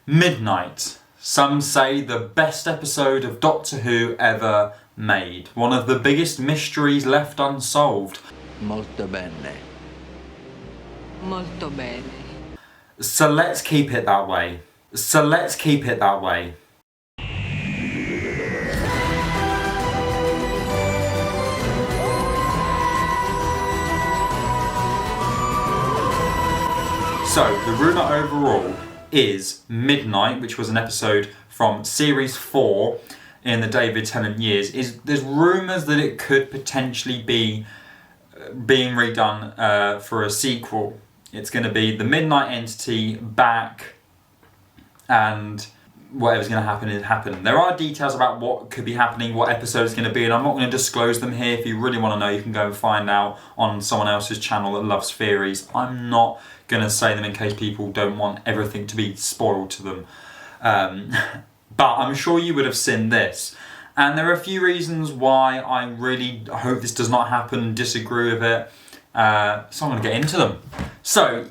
Midnight. Some say the best episode of Doctor Who ever made. One of the biggest mysteries left unsolved. Molto bene. Molto bene. So let's keep it that way. So let's keep it that way. So, the rumour overall is Midnight, which was an episode from Series 4 in the David Tennant years. There's rumours that it could potentially be being redone for a sequel. It's going to be the Midnight Entity back, and whatever's going to happen is happening. There are details about what could be happening, what episode it's going to be, and I'm not going to disclose them here. If you really want to know, you can go and find out on someone else's channel that loves theories. I'm not going to say them in case people don't want everything to be spoiled to them. But I'm sure you would have seen this. And there are a few reasons why I really hope this does not happen, disagree with it. So I'm going to get into them. So,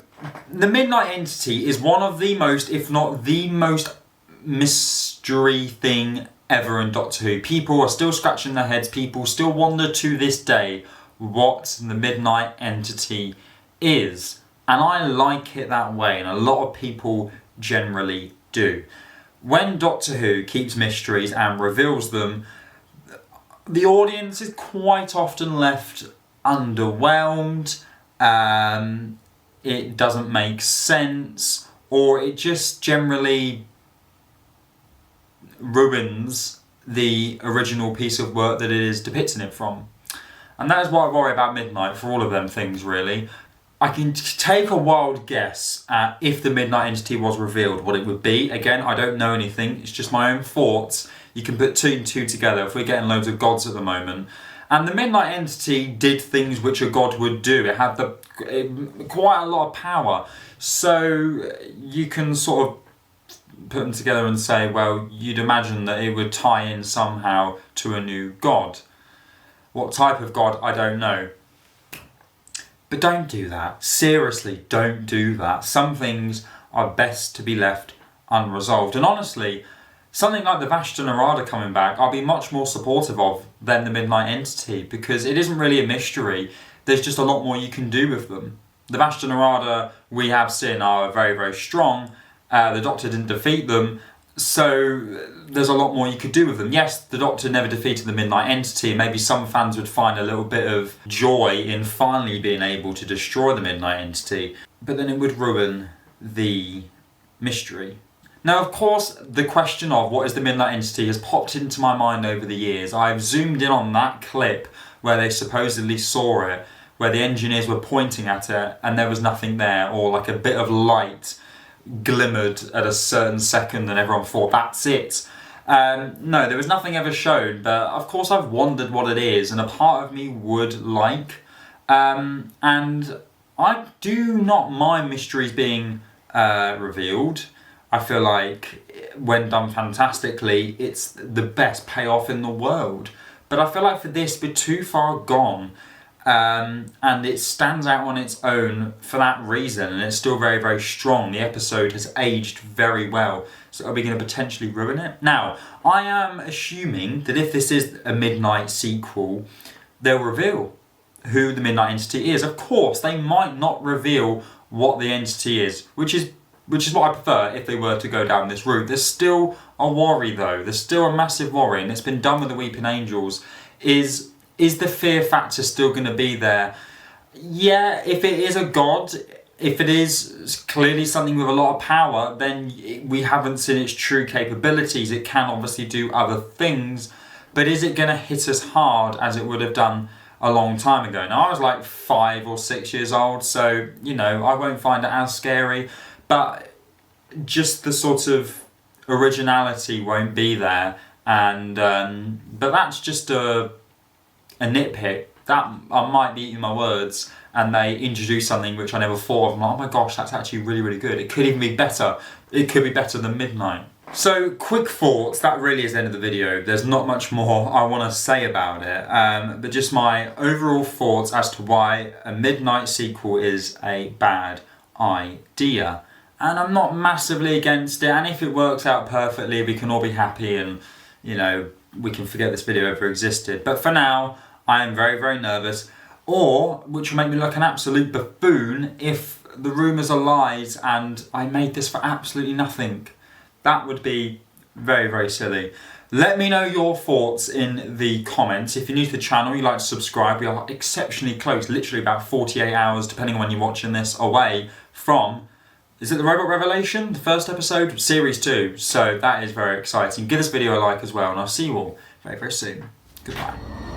the Midnight Entity is one of the most, if not the most, mystery thing ever in Doctor Who. People are still scratching their heads. People still wonder to this day what the Midnight Entity is. And I like it that way, and a lot of people generally do. When Doctor Who keeps mysteries and reveals them, the audience is quite often left underwhelmed. It doesn't make sense, or it just generally ruins the original piece of work that it is depicting it from. And that is what I worry about Midnight for all of them things, really. I can take a wild guess at if the Midnight Entity was revealed, what it would be. Again, I don't know anything, it's just my own thoughts. You can put two and two together if we're getting loads of gods at the moment. And the Midnight Entity did things which a god would do. It had quite a lot of power. So you can sort of put them together and say, well, you'd imagine that it would tie in somehow to a new god. What type of god, I don't know. But don't do that. Seriously, don't do that. Some things are best to be left unresolved. And honestly, something like the Vashta Nerada coming back, I'll be much more supportive of than the Midnight Entity, because it isn't really a mystery. There's just a lot more you can do with them. The Vashta Nerada we have seen are very, very strong. The Doctor didn't defeat them, so there's a lot more you could do with them. Yes, the Doctor never defeated the Midnight Entity. Maybe some fans would find a little bit of joy in finally being able to destroy the Midnight Entity, but then it would ruin the mystery. Now, of course, the question of what is the Midnight Entity has popped into my mind over the years. I've zoomed in on that clip where they supposedly saw it, where the engineers were pointing at it and there was nothing there, or like a bit of light glimmered at a certain second and everyone thought that's it. No, there was nothing ever shown, but of course I've wondered what it is, and a part of me would like. And I do not mind mysteries being revealed. I feel like when done fantastically, it's the best payoff in the world. But I feel like for this, we're too far gone. And it stands out on its own for that reason, and it's still very, very strong. The episode has aged very well, so are we going to potentially ruin it? Now, I am assuming that if this is a Midnight sequel, they'll reveal who the Midnight Entity is. Of course, they might not reveal what the entity is, which is what I prefer if they were to go down this route. There's still a worry though, there's still a massive worry, and it's been done with the Weeping Angels, is the fear factor still going to be there? Yeah, if it is a god, if it is clearly something with a lot of power, then we haven't seen its true capabilities. It can obviously do other things, but is it going to hit us hard as it would have done a long time ago? Now, I was like 5 or 6 years old, so, you know, I won't find it as scary, but just the sort of originality won't be there, and but that's just a nitpick. That I might be eating my words, and they introduce something which I never thought of. I'm like, oh my gosh, that's actually really, really good. It could even be better. It could be better than Midnight. So, quick thoughts. That really is the end of the video. There's not much more I want to say about it, but just my overall thoughts as to why a Midnight sequel is a bad idea. and I'm not massively against it, and if it works out perfectly we can all be happy and, you know, we can forget this video ever existed. But for now, I am very, very nervous, or, which will make me look an absolute buffoon, if the rumours are lies and I made this for absolutely nothing. That would be very, very silly. Let me know your thoughts in the comments. If you're new to the channel, you like to subscribe. We are exceptionally close, literally about 48 hours, depending on when you're watching this, away from, is it the Robot Revelation? The first episode? Series 2. So that is very exciting. Give this video a like as well, and I'll see you all very, very soon. Goodbye.